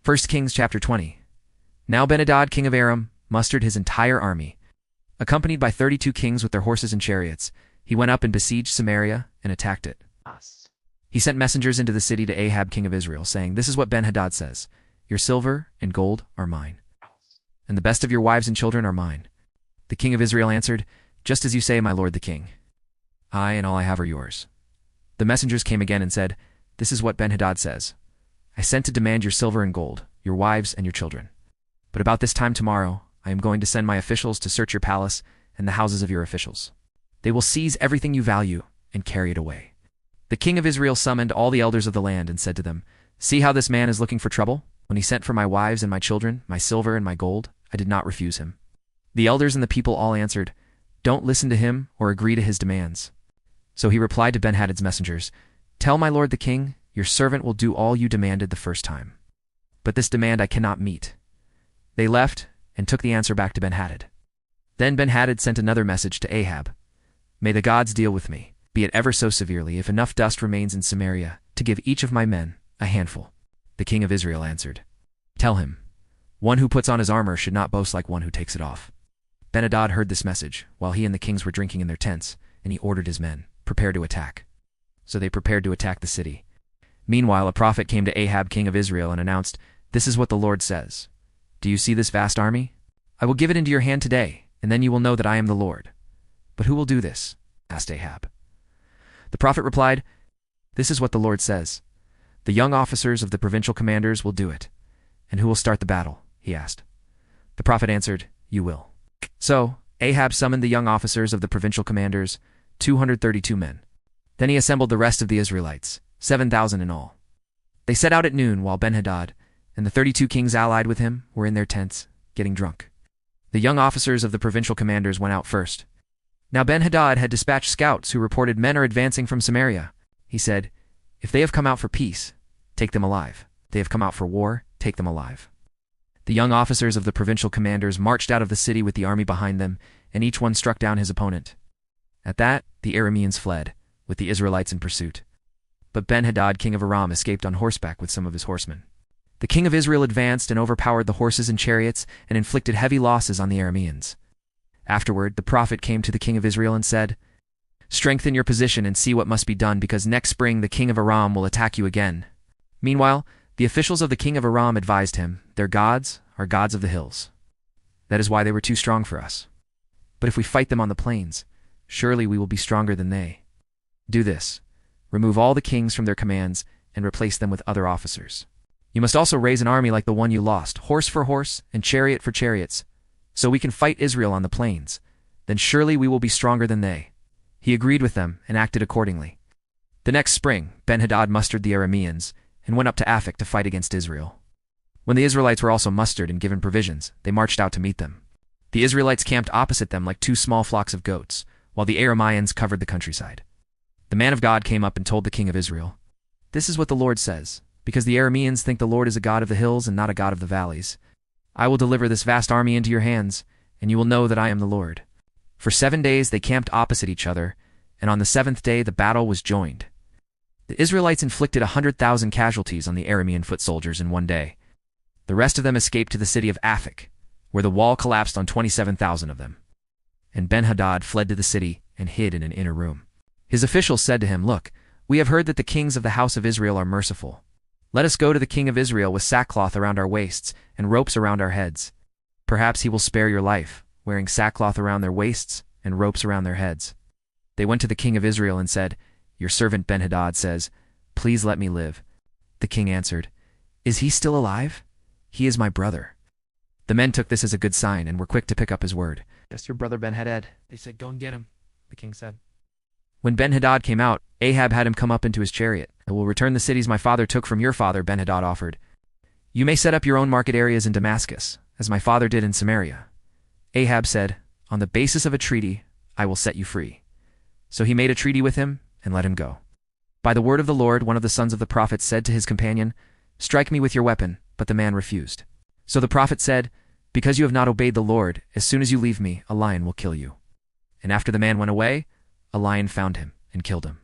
1 Kings chapter 20. Now Ben Hadad, king of Aram, mustered his entire army. Accompanied by 32 kings with their horses and chariots, he went up and besieged Samaria and attacked it. He sent messengers into the city to Ahab, king of Israel, saying, "This is what Ben Hadad says, your silver and gold are mine, and the best of your wives and children are mine." The king of Israel answered, "Just as you say, my lord the king. I and all I have are yours." The messengers came again and said, "This is what Ben Hadad says. I sent to demand your silver and gold, your wives and your children. But about this time tomorrow, I am going to send my officials to search your palace and the houses of your officials. They will seize everything you value and carry it away." The king of Israel summoned all the elders of the land and said to them, "See how this man is looking for trouble? When he sent for my wives and my children, my silver and my gold, I did not refuse him." The elders and the people all answered, "Don't listen to him or agree to his demands." So he replied to Ben Hadad's messengers, "Tell my lord the king, your servant will do all you demanded the first time. But this demand I cannot meet." They left and took the answer back to Ben Hadad. Then Ben Hadad sent another message to Ahab, "May the gods deal with me, be it ever so severely, if enough dust remains in Samaria, to give each of my men a handful." The king of Israel answered, "Tell him, one who puts on his armor should not boast like one who takes it off." Ben Hadad heard this message while he and the kings were drinking in their tents, and he ordered his men, "Prepare to attack." So they prepared to attack the city. Meanwhile, a prophet came to Ahab, king of Israel, and announced, "This is what the Lord says. Do you see this vast army? I will give it into your hand today, and then you will know that I am the Lord." "But who will do this?" asked Ahab. The prophet replied, "This is what the Lord says. The young officers of the provincial commanders will do it." "And who will start the battle?" he asked. The prophet answered, "You will." So Ahab summoned the young officers of the provincial commanders, 232 men. Then he assembled the rest of the Israelites, 7,000 in all. They set out at noon while Ben Hadad and the 32 kings allied with him were in their tents, getting drunk. The young officers of the provincial commanders went out first. Now Ben Hadad had dispatched scouts who reported men are advancing from Samaria. He said, "If they have come out for peace, take them alive. If they have come out for war, take them alive." The young officers of the provincial commanders marched out of the city with the army behind them, and each one struck down his opponent. At that, the Arameans fled, with the Israelites in pursuit. But Ben Hadad, king of Aram, escaped on horseback with some of his horsemen. The king of Israel advanced and overpowered the horses and chariots and inflicted heavy losses on the Arameans. Afterward, the prophet came to the king of Israel and said, "Strengthen your position and see what must be done, because next spring the king of Aram will attack you again." Meanwhile, the officials of the king of Aram advised him, "Their gods are gods of the hills. That is why they were too strong for us. But if we fight them on the plains, surely we will be stronger than they. Do this: remove all the kings from their commands and replace them with other officers. You must also raise an army like the one you lost, horse for horse and chariot for chariots, so we can fight Israel on the plains. Then surely we will be stronger than they." He agreed with them and acted accordingly. The next spring, Ben Hadad mustered the Arameans and went up to Aphek to fight against Israel. When the Israelites were also mustered and given provisions, they marched out to meet them. The Israelites camped opposite them like 2 small flocks of goats, while the Arameans covered the countryside. The man of God came up and told the king of Israel, "This is what the Lord says. Because the Arameans think the Lord is a God of the hills and not a God of the valleys, I will deliver this vast army into your hands, and you will know that I am the Lord." For 7 days they camped opposite each other, and on the 7th day the battle was joined. The Israelites inflicted 100,000 casualties on the Aramean foot soldiers in one day. The rest of them escaped to the city of Aphek, where the wall collapsed on 27,000 of them. And Ben Hadad fled to the city and hid in an inner room. His officials said to him, "Look, we have heard that the kings of the house of Israel are merciful. Let us go to the king of Israel with sackcloth around our waists and ropes around our heads. Perhaps he will spare your life, wearing sackcloth around their waists and ropes around their heads." They went to the king of Israel and said, "Your servant Ben Hadad says, 'Please let me live.'" The king answered, "Is he still alive? He is my brother." The men took this as a good sign and were quick to pick up his word. "Just your brother Ben Hadad." They said, "Go and get him," the king said. When Ben Hadad came out, Ahab had him come up into his chariot. "I will return the cities my father took from your father," Ben Hadad offered. "You may set up your own market areas in Damascus, as my father did in Samaria." Ahab said, "On the basis of a treaty, I will set you free." So he made a treaty with him and let him go. By the word of the Lord, one of the sons of the prophet said to his companion, "Strike me with your weapon," but the man refused. So the prophet said, "Because you have not obeyed the Lord, as soon as you leave me, a lion will kill you." And after the man went away, a lion found him and killed him.